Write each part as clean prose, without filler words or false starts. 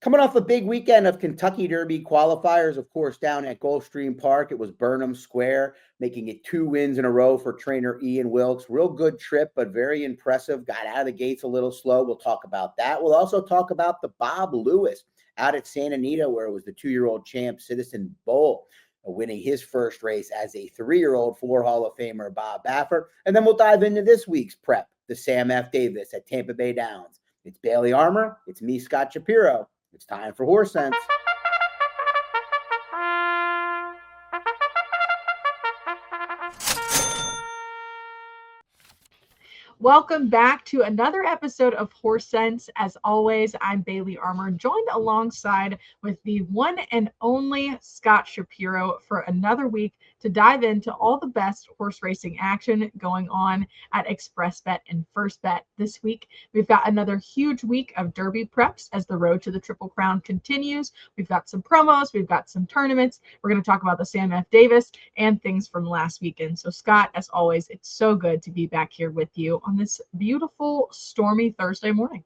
Coming off a big weekend of Kentucky Derby qualifiers, of course, down at Gulfstream Park, it was Burnham Square, making it 2 wins in a row for trainer Ian Wilkes. Real good trip, but very impressive. Got out of the gates a little slow. We'll talk about that. We'll also talk about the Bob Lewis out at Santa Anita, where it was the 2-year-old champ, Citizen Bull, winning his first race as a 3-year-old for Hall of Famer Bob Baffert. And then we'll dive into this week's prep, the Sam F. Davis at Tampa Bay Downs. It's Bailey Armour. It's me, Scott Shapiro. It's time for Horse Sense. Welcome back to another episode of Horse Sense. As always, I'm Bailey Armour, joined alongside with the one and only Scott Shapiro for another week to dive into all the best horse racing action going on at Xpressbet and Firstbet. This week, we've got another huge week of Derby preps as the road to the Triple Crown continues. We've got some promos, we've got some tournaments. We're going to talk about the Sam F. Davis and things from last weekend. So Scott, as always, it's so good to be back here with you on this beautiful, stormy Thursday morning.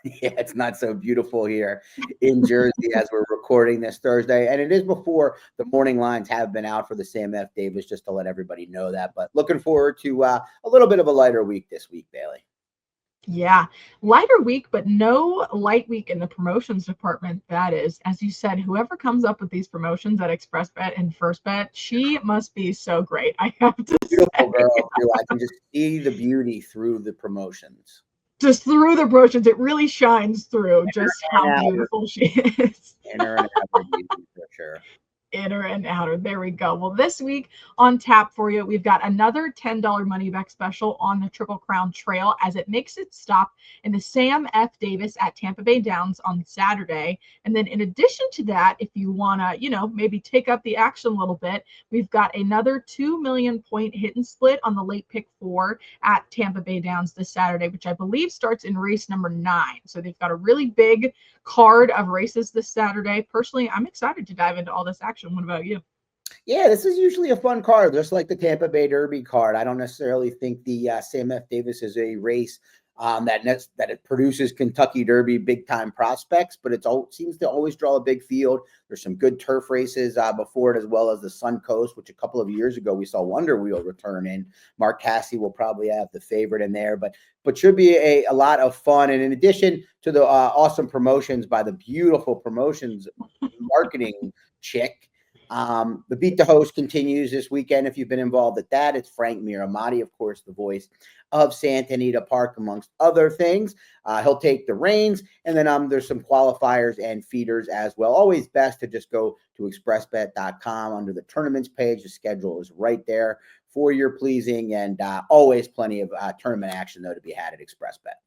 Yeah, it's not so beautiful here in Jersey as we're recording this Thursday. And it is before the morning lines have been out for the Sam F. Davis, just to let everybody know that. But looking forward to a little bit of a lighter week this week, Bailey. Yeah, lighter week, but no light week in the promotions department. That is, as you said, whoever comes up with these promotions at Xpressbet and Firstbet, she must be so great. I have to Beautiful say. girl, too. I can just see the beauty through the promotions. Just through the promotions, it really shines through just how beautiful she is. Inner and outer beauty, for sure. Inner and outer. There we go. Well, this week on tap for you, we've got another $10 money back special on the Triple Crown Trail as it makes its stop in the Sam F. Davis at Tampa Bay Downs on Saturday. And then in addition to that, if you want to, maybe take up the action a little bit, we've got another 2 million point hit and split on the late pick 4 at Tampa Bay Downs this Saturday, which I believe starts in race number 9. So they've got a really big card of races this Saturday. Personally, I'm excited to dive into all this action. What about you? Yeah, this is usually a fun card, just like the Tampa Bay Derby card. I don't necessarily think the Sam F. Davis is a race that it produces Kentucky Derby big-time prospects, but it seems to always draw a big field. There's some good turf races before it, as well as the Suncoast, which a couple of years ago we saw Wonder Wheel return in. Mark Casse will probably have the favorite in there, but should be a lot of fun. And in addition to the awesome promotions by the beautiful promotions marketing chick, the Beat the Host continues this weekend. If you've been involved at that, it's Frank Miramati, of course, the voice of Santa Anita Park, amongst other things. He'll take the reins, and then there's some qualifiers and feeders as well. Always best to just go to xpressbet.com under the tournaments page. The schedule is right there for your pleasing, and always plenty of tournament action, though, to be had at Xpressbet.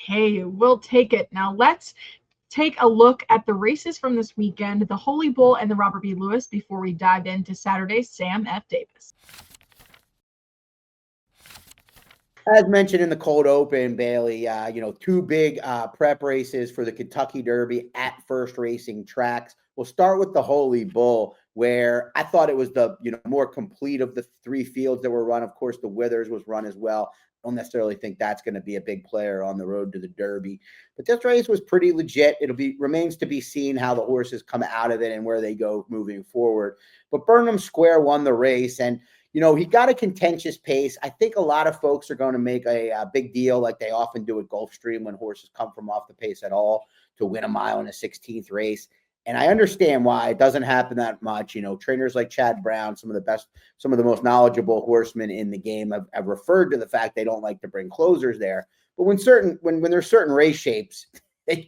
Hey, we'll take it. Now let's take a look at the races from this weekend, the Holy Bull and the Robert B. Lewis, before we dive into Saturday's Sam F. Davis. As mentioned in the cold open, Bailey, 2 big prep races for the Kentucky Derby at First Racing Tracks. We'll start with the Holy Bull, where I thought it was the more complete of the 3 fields that were run. Of course, the Withers was run as well. Don't necessarily think that's going to be a big player on the road to the Derby, but this race was pretty legit. Remains to be seen how the horses come out of it and where they go moving forward. But Burnham Square won the race, and he got a contentious pace. I think a lot of folks are going to make a big deal, like they often do at Gulfstream when horses come from off the pace at all, to win a mile in a 16th race. And I understand why it doesn't happen that much. Trainers like Chad Brown, some of the most knowledgeable horsemen in the game have referred to the fact they don't like to bring closers there. But when there's certain race shapes,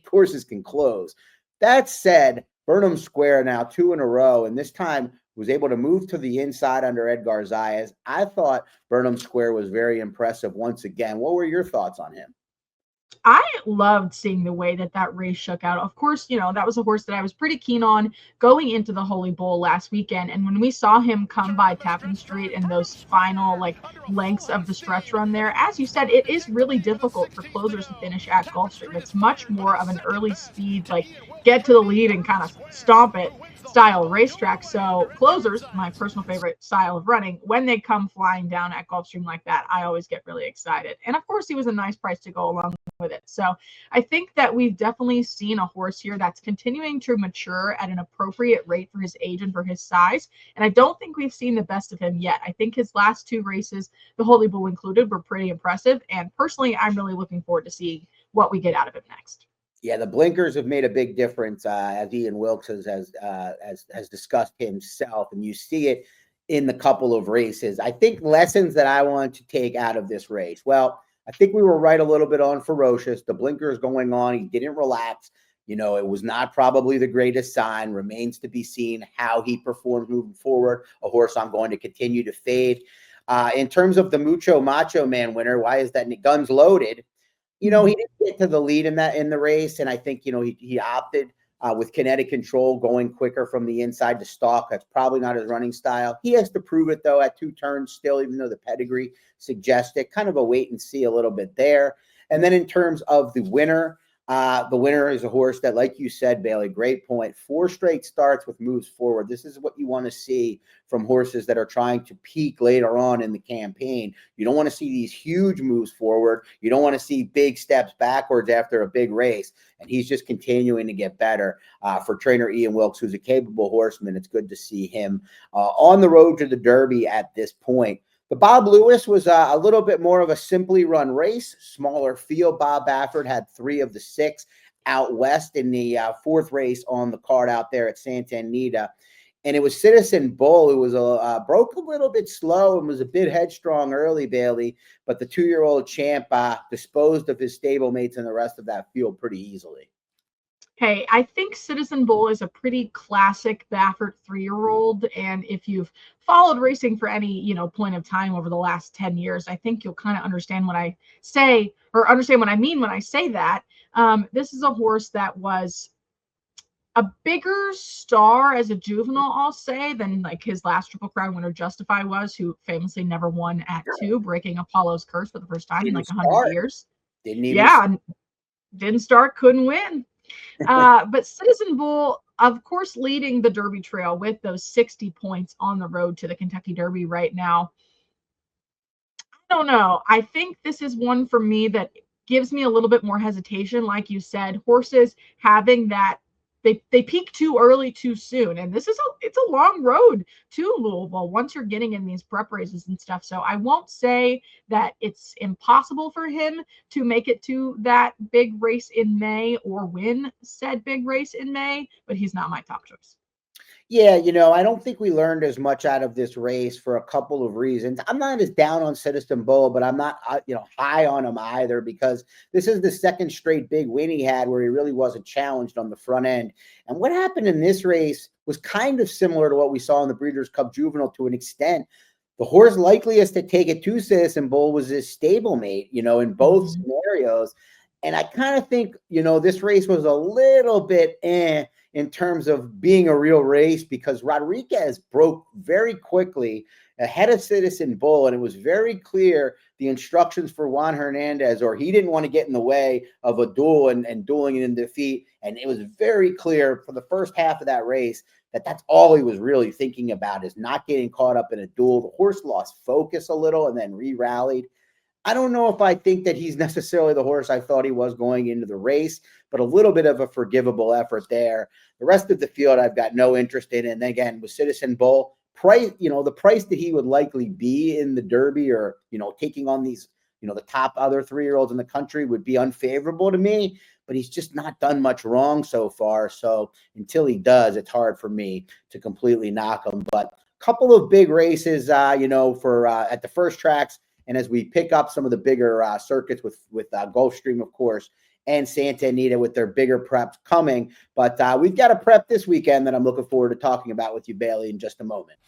horses can close. That said, Burnham Square now 2 in a row, and this time was able to move to the inside under Edgar Zayas. I thought Burnham Square was very impressive once again. What were your thoughts on him? I loved seeing the way that race shook out. Of course, that was a horse that I was pretty keen on going into the Holy Bull last weekend. And when we saw him come by Tappan Street in those final lengths of the stretch run there, as you said, it is really difficult for closers to finish at Gulfstream. It's much more of an early speed, get to the lead and kind of stomp it. style racetrack. So closers, my personal favorite style of running, when they come flying down at Gulfstream like that, I always get really excited. And of course, he was a nice price to go along with it. So I think that we've definitely seen a horse here that's continuing to mature at an appropriate rate for his age and for his size. And I don't think we've seen the best of him yet. I think his last two races, the Holy Bull included, were pretty impressive. And personally, I'm really looking forward to seeing what we get out of him next. Yeah, the blinkers have made a big difference, as Ian Wilkes has discussed himself, and you see it in the couple of races. I think lessons that I want to take out of this race. Well, I think we were right a little bit on Ferocious. The blinkers going on. He didn't relax. It was not probably the greatest sign. Remains to be seen how he performs moving forward. A horse I'm going to continue to fade. In terms of the Mucho Macho Man winner, why is that guns loaded? He didn't get to the lead in the race, and I think he opted with kinetic control, going quicker from the inside to stalk. That's probably not his running style. He has to prove it though at 2 turns still, even though the pedigree suggests it. Kind of a wait and see a little bit there. And then in terms of the winner is a horse that, like you said, Bailey, great point. 4 straight starts with moves forward. This is what you want to see from horses that are trying to peak later on in the campaign. You don't want to see these huge moves forward. You don't want to see big steps backwards after a big race. And he's just continuing to get better. For trainer Ian Wilkes, who's a capable horseman, it's good to see him on the road to the Derby at this point. The Bob Lewis was a little bit more of a simply run race, smaller field. Bob Baffert had 3 of the 6 out west in the 4th race on the card out there at Santa Anita. And it was Citizen Bull who was broke a little bit slow and was a bit headstrong early, Bailey. But the 2-year-old champ disposed of his stablemates and the rest of that field pretty easily. Hey, I think Citizen Bull is a pretty classic Baffert 3-year-old. And if you've followed racing for any, point of time over the last 10 years, I think you'll kind of understand what I say, or understand what I mean when I say that. This is a horse that was a bigger star as a juvenile, I'll say, than like his last Triple Crown winner Justify was, who famously never won at 2, breaking Apollo's curse for the first time in like 100 years. Didn't start, couldn't win. But Citizen Bull, of course, leading the Derby trail with those 60 points on the road to the Kentucky Derby right now. I don't know. I think this is one for me that gives me a little bit more hesitation. Like you said, horses having that, they peak too early, too soon. And it's a long road to Louisville once you're getting in these prep races and stuff. So I won't say that it's impossible for him to make it to that big race in May or win said big race in May, but he's not my top choice. Yeah, I don't think we learned as much out of this race for a couple of reasons. I'm not as down on Citizen Bull, but I'm not, high on him either, because this is the 2nd straight big win he had where he really wasn't challenged on the front end. And what happened in this race was kind of similar to what we saw in the Breeders' Cup Juvenile to an extent. The horse likeliest to take it to Citizen Bull was his stablemate, in both scenarios. And I kind of think, this race was a little bit in terms of being a real race, because Rodriguez broke very quickly ahead of Citizen Bull, and it was very clear the instructions for Juan Hernandez, or he didn't want to get in the way of a duel and dueling in defeat. And it was very clear for the first half of that race that that's all he was really thinking about, is not getting caught up in a duel. The horse lost focus a little and then re-rallied. I don't know if I think that he's necessarily the horse I thought he was going into the race, but a little bit of a forgivable effort there. The rest of the field I've got no interest in. And again, with Citizen Bull, the price that he would likely be in the Derby, or, taking on these, the top other 3-year-olds in the country, would be unfavorable to me, but he's just not done much wrong so far. So until he does, it's hard for me to completely knock him. But a couple of big races, for at the first tracks. And as we pick up some of the bigger circuits with Gulfstream, of course, and Santa Anita with their bigger preps coming. But we've got a prep this weekend that I'm looking forward to talking about with you, Bailey, in just a moment.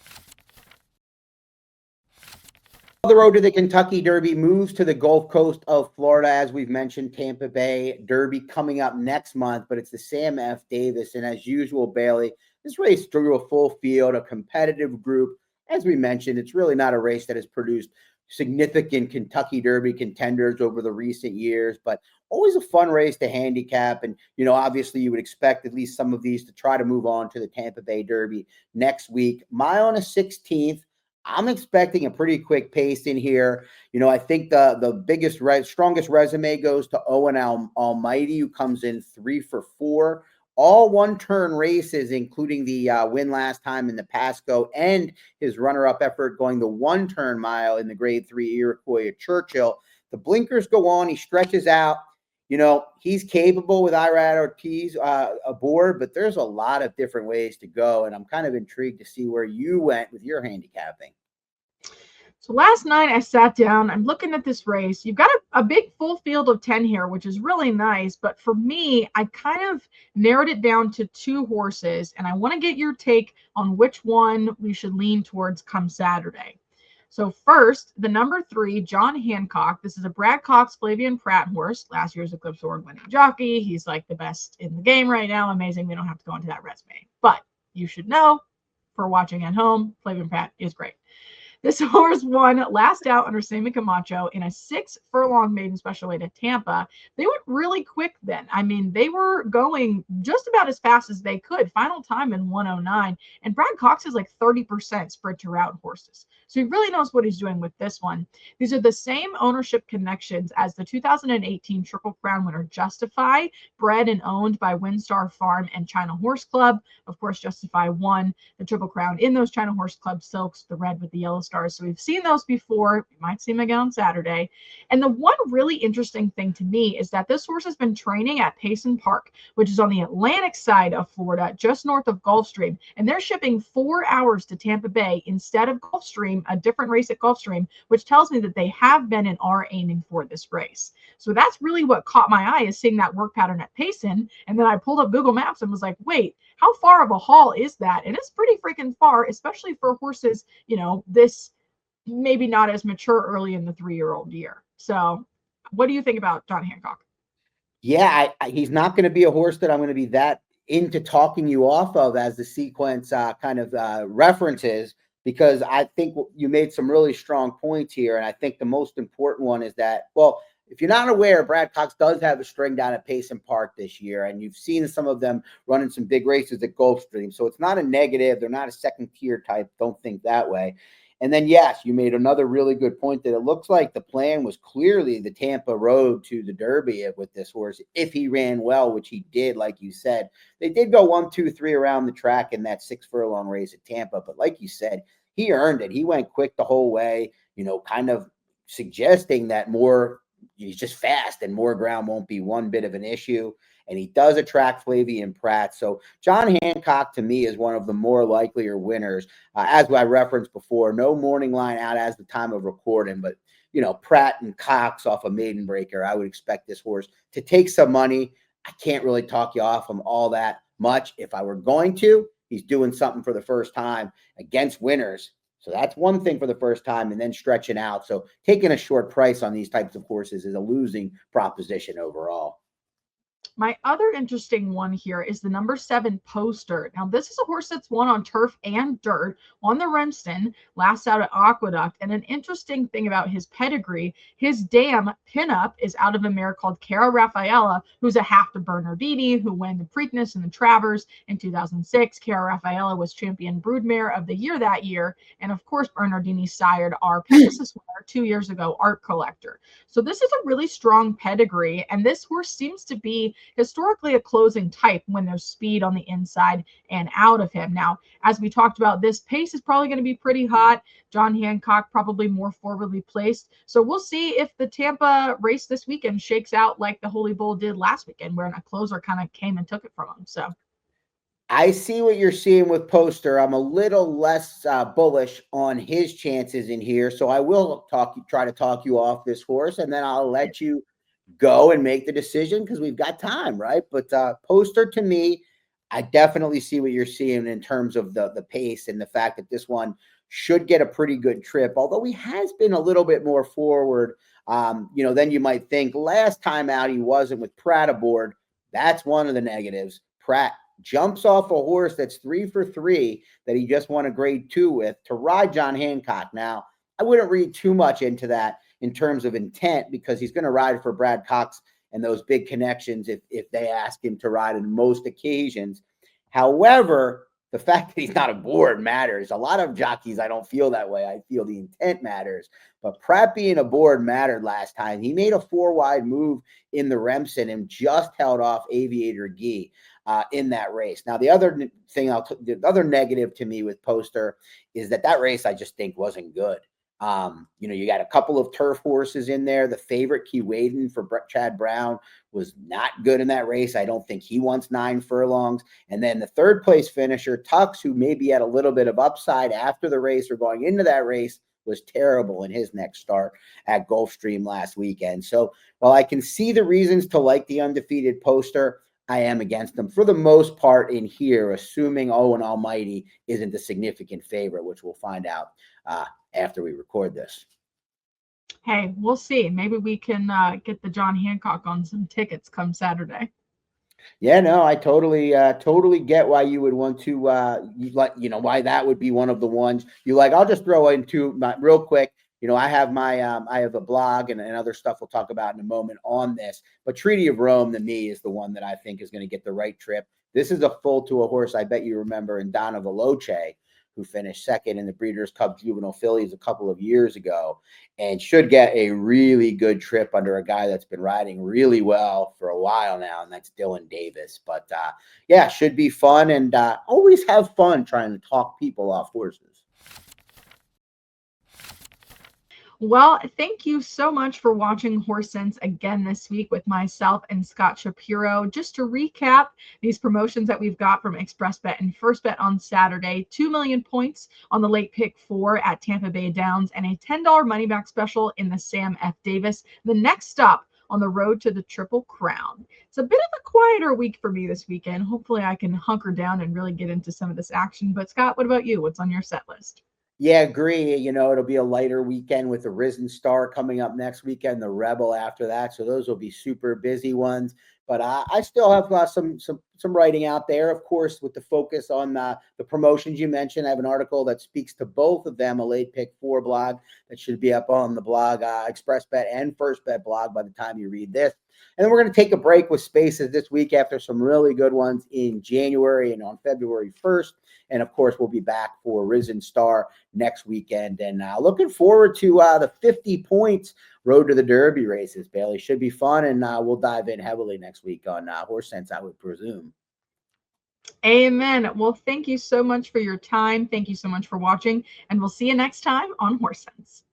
The road to the Kentucky Derby moves to the Gulf Coast of Florida. As we've mentioned, Tampa Bay Derby coming up next month, but it's the Sam F. Davis. And as usual, Bailey, this race drew a full field, a competitive group. As we mentioned, it's really not a race that has produced significant Kentucky Derby contenders over the recent years, but always a fun race to handicap. And, obviously you would expect at least some of these to try to move on to the Tampa Bay Derby next week. Mile on the 16th. I'm expecting a pretty quick pace in here. I think the biggest, strongest resume goes to Owen Almighty, who comes in 3 for 4. All one-turn races, including the win last time in the Pasco and his runner-up effort going the one-turn mile in the Grade 3 Iroquois at Churchill. The blinkers go on. He stretches out. He's capable with Irad Ortiz aboard, but there's a lot of different ways to go, and I'm kind of intrigued to see where you went with your handicapping. So last night I sat down, I'm looking at this race. You've got a big full field of 10 here, which is really nice. But for me, I kind of narrowed it down to 2 horses, and I want to get your take on which one we should lean towards come Saturday. So first, the number 3, John Hancock. This is a Brad Cox, Flavian Pratt horse, last year's Eclipse Award winning jockey. He's like the best in the game right now. Amazing. We don't have to go into that resume. But you should know, for watching at home, Flavian Pratt is great. This horse won last out under Sammy Camacho in a 6-furlong maiden special weight at Tampa. They went really quick then. I mean, they were going just about as fast as they could. Final time in 109. And Brad Cox is like 30% sprint to route horses. So he really knows what he's doing with this one. These are the same ownership connections as the 2018 Triple Crown winner Justify, bred and owned by Windstar Farm and China Horse Club. Of course, Justify won the Triple Crown in those China Horse Club silks, the red with the yellow stars. So we've seen those before. We might see them again on Saturday. And the one really interesting thing to me is that this horse has been training at Payson Park, which is on the Atlantic side of Florida, just north of Gulfstream. And they're shipping 4 hours to Tampa Bay instead of Gulfstream, a different race at Gulfstream, which tells me that they have been and are aiming for this race. So that's really what caught my eye, is seeing that work pattern at Payson. And then I pulled up Google Maps and was like, wait, how far of a haul is that? And it's pretty freaking far, especially for horses, this maybe not as mature early in the 3-year-old year. So what do you think about John Hancock? Yeah, he's not going to be a horse that I'm going to be that into talking you off of as the sequence references, because I think you made some really strong points here. And I think the most important one is that, well, if you're not aware, Brad Cox does have a string down at Payson Park this year, and you've seen some of them running some big races at Gulfstream. So it's not a negative. They're not a second-tier type. Don't think that way. And then, yes, you made another really good point that it looks like the plan was clearly the Tampa road to the Derby with this horse, if he ran well, which he did, like you said. They did go 1, 2, 3 around the track in that 6-furlong race at Tampa. But like you said, he earned it. He went quick the whole way, kind of suggesting that he's just fast and more ground won't be one bit of an issue. And he does attract Flavian Pratt. So John Hancock, to me, is one of the more likelier winners. As I referenced before, no morning line out as the time of recording, but, Pratt and Cox off a maiden breaker, I would expect this horse to take some money. I can't really talk you off him all that much. If I were going to, he's doing something for the first time against winners. So that's one thing for the first time, and then stretching out. So taking a short price on these types of horses is a losing proposition overall. My other interesting one here is the number 7 Poster. Now, this is a horse that's won on turf and dirt on the Remston, last out at Aqueduct. And an interesting thing about his pedigree, his dam pinup is out of a mare called Cara Raffaella, who's a half to Bernardini, who won the Preakness and the Travers in 2006. Cara Raffaella was champion broodmare of the year that year. And of course, Bernardini sired our Pegasus winner 2 years ago, Art Collector. So this is a really strong pedigree. And this horse seems to be historically a closing type when there's speed on the inside and out of him. Now, as we talked about, this pace is probably going to be pretty hot. John Hancock probably more forwardly placed. So we'll see if the Tampa race this weekend shakes out like the Holy Bull did last weekend, where a closer kind of came and took it from him. So I see what you're seeing with Poster. I'm a little less bullish on his chances in here, so I will try to talk you off this horse, and then I'll let you go and make the decision because we've got time, right? But Poster, to me, I definitely see what you're seeing in terms of the pace and the fact that this one should get a pretty good trip, although he has been a little bit more forward, than you might think. Last time out, he wasn't with Pratt aboard. That's one of the negatives. Pratt jumps off a horse that's 3 for 3 that he just won a grade 2 with to ride John Hancock. Now, I wouldn't read too much into that in terms of intent, because he's going to ride for Brad Cox and those big connections if they ask him to ride on most occasions. However, the fact that he's not aboard matters. A lot of jockeys, I don't feel that way. I feel the intent matters. But Pratt being aboard mattered last time. He made a 4-wide move in the Remsen and just held off Aviator Gee in that race. Now, the other thing, the other negative to me with Poster is that race I just think wasn't good. You got a couple of turf horses in there. The favorite, Keewaydin for Chad Brown, was not good in that race. I don't think he wants 9 furlongs. And then the third place finisher, Tux, who maybe had a little bit of upside after the race or going into that race, was terrible in his next start at Gulfstream last weekend. So while I can see the reasons to like the undefeated Poster, I am against them for the most part in here, assuming Owen Almighty isn't a significant favorite, which we'll find out after we record this. Hey, we'll see. Maybe we can get the John Hancock on some tickets come Saturday. Yeah, no, I totally get why you would want to why that would be one of the ones you like. I'll just throw into my real quick. I have I have a blog and other stuff we'll talk about in a moment on this. But Treaty of Rome to me is the one that I think is going to get the right trip. This is a full to a horse I bet you remember in Donna Veloce, who finished second in the Breeders' Cup Juvenile Fillies a couple of years ago, and should get a really good trip under a guy that's been riding really well for a while now, and that's Dylan Davis. But yeah, should be fun, and always have fun trying to talk people off horses. Well, thank you so much for watching Horse Sense again this week with myself and Scott Shapiro. Just to recap these promotions that we've got from Xpressbet and FirstBet on Saturday: 2 million points on the late pick 4 at Tampa Bay Downs, and a $10 money back special in the Sam F. Davis. The next stop on the road to the Triple Crown. It's a bit of a quieter week for me this weekend. Hopefully I can hunker down and really get into some of this action. But Scott, what about you? What's on your set list? Yeah, agree. It'll be a lighter weekend with the Risen Star coming up next weekend, the Rebel after that. So those will be super busy ones. But I still have some writing out there, of course, with the focus on the promotions you mentioned. I have an article that speaks to both of them, a late pick 4 blog that should be up on the blog, Xpressbet and FirstBet blog by the time you read this. And then we're going to take a break with Spaces this week after some really good ones in January and on February 1st. And, of course, we'll be back for Risen Star next weekend. And looking forward to the 50 points Road to the Derby races, Bailey. Should be fun, and we'll dive in heavily next week on Horse Sense, I would presume. Amen. Well, thank you so much for your time. Thank you so much for watching, and we'll see you next time on Horse Sense.